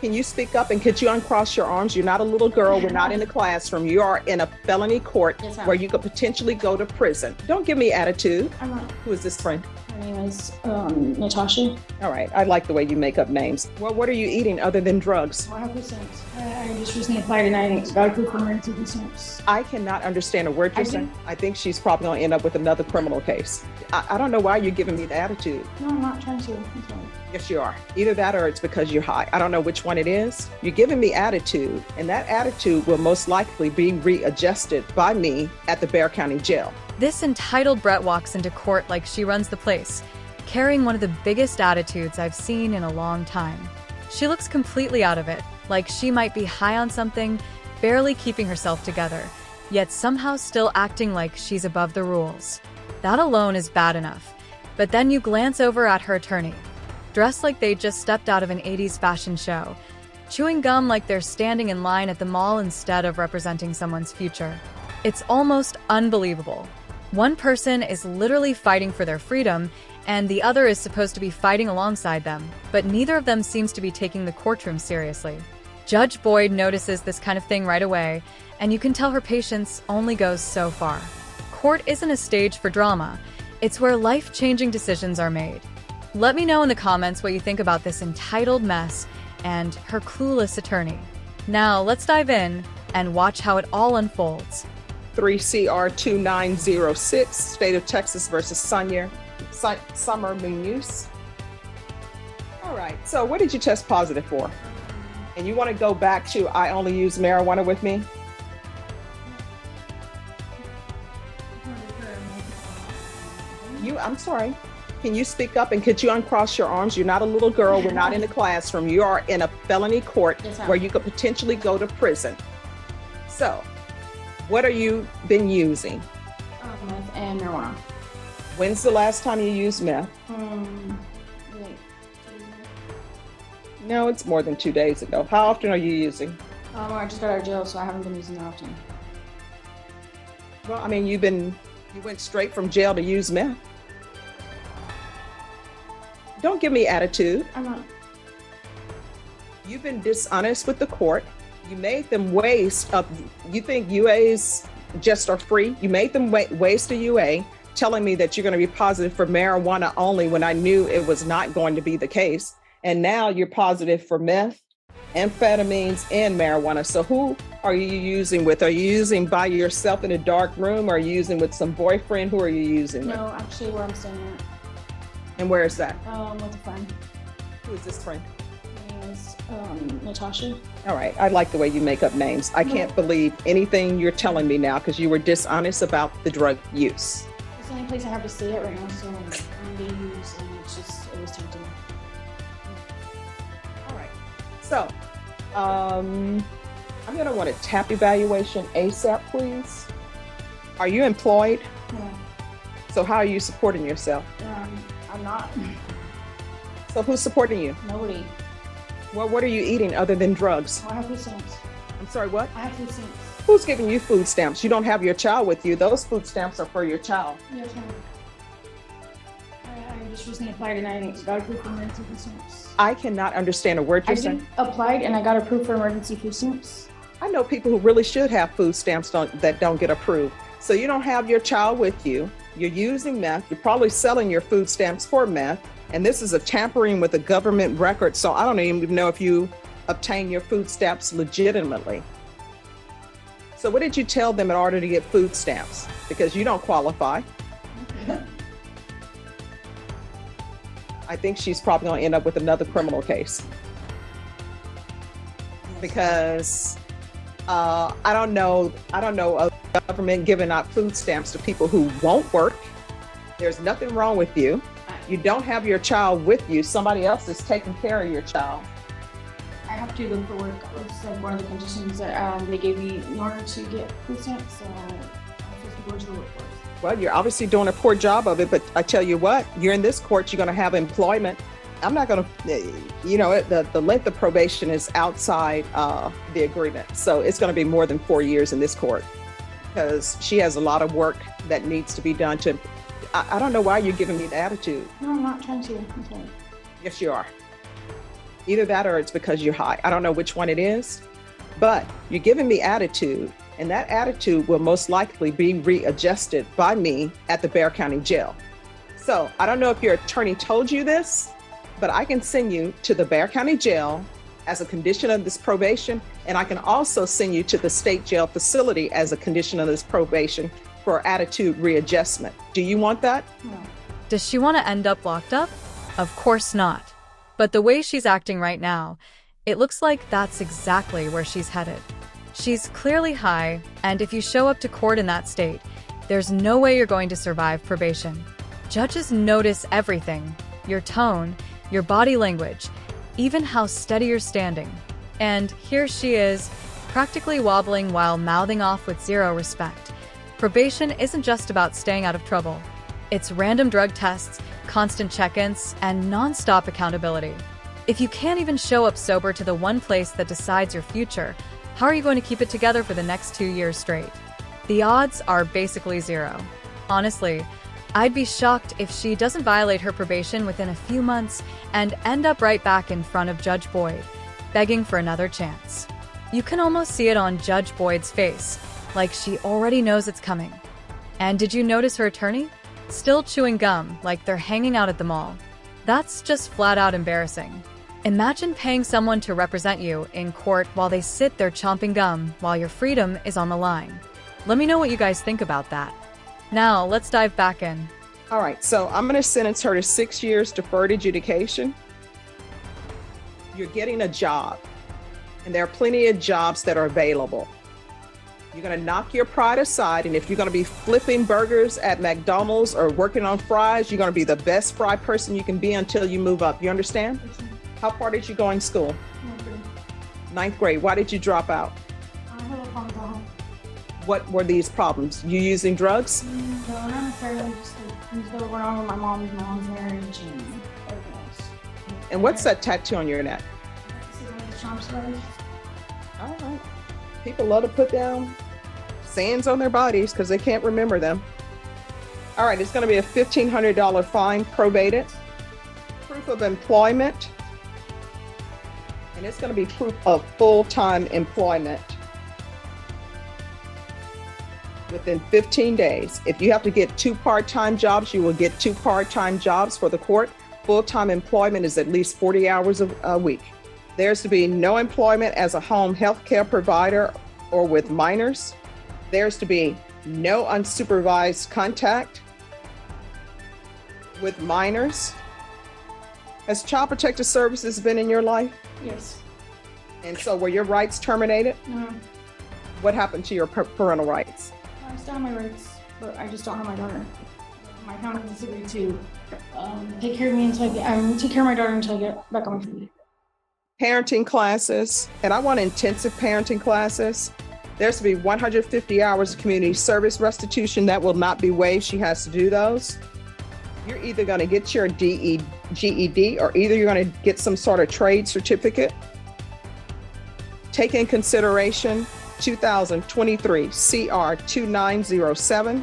Can you speak up and could you uncross your arms? You're not a little girl. We're not in a classroom. You are in a felony court Yes, ma'am. where you could potentially go to prison. Don't give me attitude. I'm not. Who is this friend? Her name is Natasha. All right. I like the way you make up names. Well, what are you eating other than drugs? 100%. I just recently applied and I got approved for emergency food stamps. I cannot understand a word you're saying. I think she's probably going to end up with another criminal case. I don't know why you're giving me the attitude. No, I'm not trying to. I'm sorry. Yes, you are. Either that or it's because you're high. I don't know which one it is. You're giving me attitude, and that attitude will most likely be readjusted by me at the Bexar County Jail. This entitled Brett walks into court like she runs the place, carrying one of the biggest attitudes I've seen in a long time. She looks completely out of it, like she might be high on something, barely keeping herself together, yet somehow still acting like she's above the rules. That alone is bad enough. But then you glance over at her attorney, dressed like they just stepped out of an 80s fashion show, chewing gum like they're standing in line at the mall instead of representing someone's future. It's almost unbelievable. One person is literally fighting for their freedom, and the other is supposed to be fighting alongside them, but neither of them seems to be taking the courtroom seriously. Judge Boyd notices this kind of thing right away, and you can tell her patience only goes so far. Court isn't a stage for drama, it's where life-changing decisions are made. Let me know in the comments what you think about this entitled mess and her clueless attorney. Now, let's dive in and watch how it all unfolds. 3 CR 2906, State of Texas versus Summer Munoz. All right, so what did you test positive for? And you want to go back to I only use marijuana with me? I'm sorry. Can you speak up and could you uncross your arms? You're not a little girl. We're not in a classroom. You are in a felony court Yes, ma'am. where you could potentially go to prison. So, what are you been using? Meth and marijuana. When's the last time you used meth? Like, No, it's more than 2 days ago. How often are you using? I just got out of jail, so I haven't been using that often. Well, I mean, you went straight from jail to use meth. Don't give me attitude. I'm not. You've been dishonest with the court. You made them waste of, you think UAs just are free? You made them waste a UA, telling me that you're going to be positive for marijuana only when I knew it was not going to be the case. And now you're positive for meth, amphetamines, and marijuana. So who are you using with? Are you using by yourself in a dark room? Or are you using with some boyfriend? Who are you using with? No, actually, where I'm staying at. And where is that? With a friend. Who is this friend? Her name is Natasha. All right. I like the way you make up names. I can't believe anything you're telling me now because you were dishonest about the drug use. It's the only place I have to stay at right now, so I'm gonna use, and it was tempting. All right. So, I'm going to want a TAP evaluation ASAP, please. Are you employed? Yeah. So how are you supporting yourself? I'm not. So who's supporting you? Nobody. Well, what are you eating other than drugs? I have food stamps. I'm sorry, what? I have food stamps. Who's giving you food stamps? You don't have your child with you. Those food stamps are for your child. Yes, ma'am. I just recently applied and I got approved for emergency food stamps. I cannot understand a word I you're saying. applied and I got approved for emergency food stamps. I know people who really should have food stamps that don't get approved. So you don't have your child with you. You're using meth. You're probably selling your food stamps for meth. And this is a tampering with a government record. So I don't even know if you obtain your food stamps legitimately. So what did you tell them in order to get food stamps? Because you don't qualify. I think she's probably going to end up with another criminal case. Because I don't know a government giving out food stamps to people who won't work. There's nothing wrong with you. You don't have your child with you. Somebody else is taking care of your child. I have to look for work. It's like one of the conditions that they gave me in order to get food stamps. So I'm supposed to go to the workforce. Well, you're obviously doing a poor job of it, but I tell you what, you're in this court, you're going to have employment. I'm not going to, the length of probation is outside the agreement. So it's going to be more than 4 years in this court because she has a lot of work that needs to be done to, I don't know why you're giving me the attitude. No, I'm not trying to. I'm sorry. Yes, you are. Either that or it's because you're high. I don't know which one it is, but you're giving me attitude, and that attitude will most likely be readjusted by me at the Bexar County Jail. So I don't know if your attorney told you this, but I can send you to the Bexar County Jail as a condition of this probation, and I can also send you to the state jail facility as a condition of this probation for attitude readjustment. Do you want that? No. Does she want to end up locked up? Of course not. But the way she's acting right now, it looks like that's exactly where she's headed. She's clearly high, and if you show up to court in that state, there's no way you're going to survive probation. Judges notice everything: your tone, your body language, even how steady you're standing. And here she is, practically wobbling while mouthing off with zero respect. Probation isn't just about staying out of trouble. It's random drug tests, constant check-ins, and non-stop accountability. If you can't even show up sober to the one place that decides your future, how are you going to keep it together for the next 2 years straight? The odds are basically zero. Honestly, I'd be shocked if she doesn't violate her probation within a few months and end up right back in front of Judge Boyd, begging for another chance. You can almost see it on Judge Boyd's face, like she already knows it's coming. And did you notice her attorney? Still chewing gum like they're hanging out at the mall. That's just flat out embarrassing. Imagine paying someone to represent you in court while they sit there chomping gum while your freedom is on the line. Let me know what you guys think about that. Now, let's dive back in. All right, so I'm going to sentence her to 6 years deferred adjudication. You're getting a job, and there are plenty of jobs that are available. You're going to knock your pride aside, and if you're going to be flipping burgers at McDonald's or working on fries, you're going to be the best fry person you can be until you move up. You understand? How far did you go in school? 9th grade. Why did you drop out? I have a problem at home. What were these problems? You using drugs? No, not necessarily. Just like things that were going on with my mom's marriage and everything else. And what's that tattoo on your neck? This is one of the Trump's brothers. All right. People love to put down sayings on their bodies because they can't remember them. All right, it's going to be a $1,500 fine, probated. Proof of employment. And it's going to be proof of full-time employment within 15 days. If you have to get 2 part-time jobs, you will get 2 part-time jobs for the court. Full-time employment is at least 40 hours a week. There's to be no employment as a home health care provider or with minors. There's to be no unsupervised contact with minors. Has Child Protective Services been in your life? Yes. And so were your rights terminated? No. What happened to your parental rights? I still have my rights, but I just don't have my daughter. My family has agreed to take care of me until take care of my daughter until I get back on my feet. Parenting classes, and I want intensive parenting classes. There's to be 150 hours of community service restitution that will not be waived. She has to do those. You're either going to get your GED or either you're going to get some sort of trade certificate. Take in consideration 2023 CR 2907,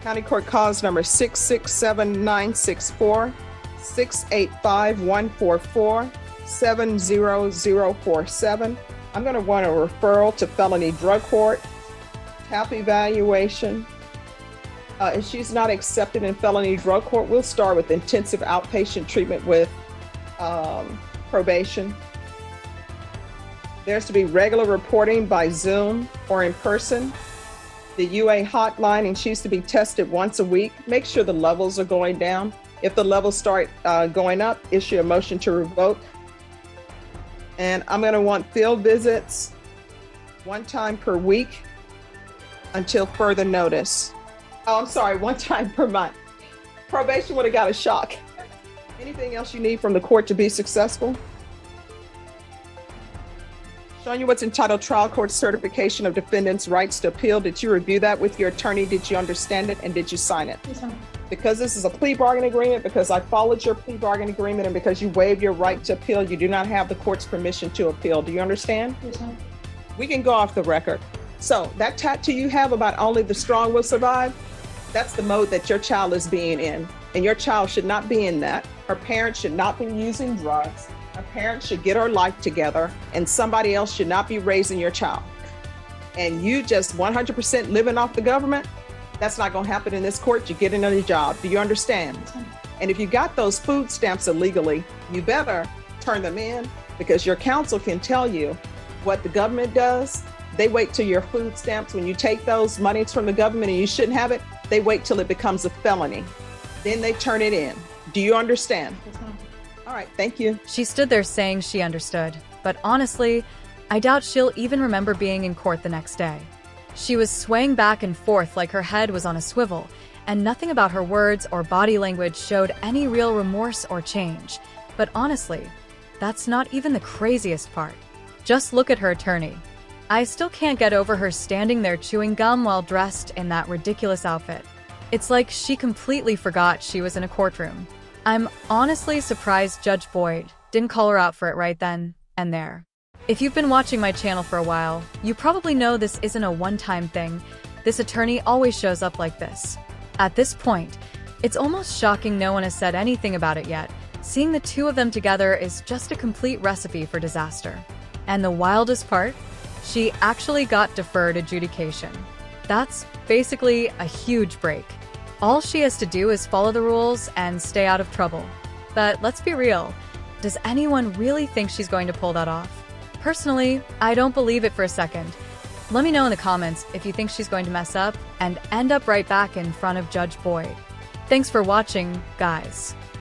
County Court Cause number 667-964, 685-144, 70047. I'm going to want a referral to felony drug court, TAP evaluation. If she's not accepted in felony drug court, we'll start with intensive outpatient treatment with probation. There's to be regular reporting by Zoom or in person. The UA hotline, and she's to be tested once a week. Make sure the levels are going down. If the levels start going up, issue a motion to revoke. And I'm going to want field visits 1 time per week until further notice. Oh, I'm sorry, 1 time per month. Probation would have got a shock. Anything else you need from the court to be successful? Showing you what's entitled Trial Court Certification of Defendant's Rights to Appeal. Did you review that with your attorney? Did you understand it? And did you sign it? Yes, ma'am. Because this is a plea bargain agreement, because I followed your plea bargain agreement, and because you waived your right to appeal, you do not have the court's permission to appeal. Do you understand? Yes, ma'am. We can go off the record. So that tattoo you have about only the strong will survive, that's the mode that your child is being in. And your child should not be in that. Her parents should not be using drugs. Her parents should get her life together and somebody else should not be raising your child. And you just 100% living off the government, that's not going to happen in this court. You get another job. Do you understand? And if you got those food stamps illegally, you better turn them in, because your counsel can tell you what the government does. They wait till your food stamps, when you take those monies from the government and you shouldn't have it, they wait till it becomes a felony. Then they turn it in. Do you understand? All right, thank you. She stood there saying she understood, but honestly, I doubt she'll even remember being in court the next day. She was swaying back and forth like her head was on a swivel, and nothing about her words or body language showed any real remorse or change. But honestly, that's not even the craziest part. Just look at her attorney. I still can't get over her standing there chewing gum while dressed in that ridiculous outfit. It's like she completely forgot she was in a courtroom. I'm honestly surprised Judge Boyd didn't call her out for it right then and there. If you've been watching my channel for a while, you probably know this isn't a one-time thing. This attorney always shows up like this. At this point, it's almost shocking no one has said anything about it yet. Seeing the two of them together is just a complete recipe for disaster. And the wildest part? She actually got deferred adjudication. That's basically a huge break. All she has to do is follow the rules and stay out of trouble. But let's be real, does anyone really think she's going to pull that off? Personally, I don't believe it for a second. Let me know in the comments if you think she's going to mess up and end up right back in front of Judge Boyd. Thanks for watching, guys.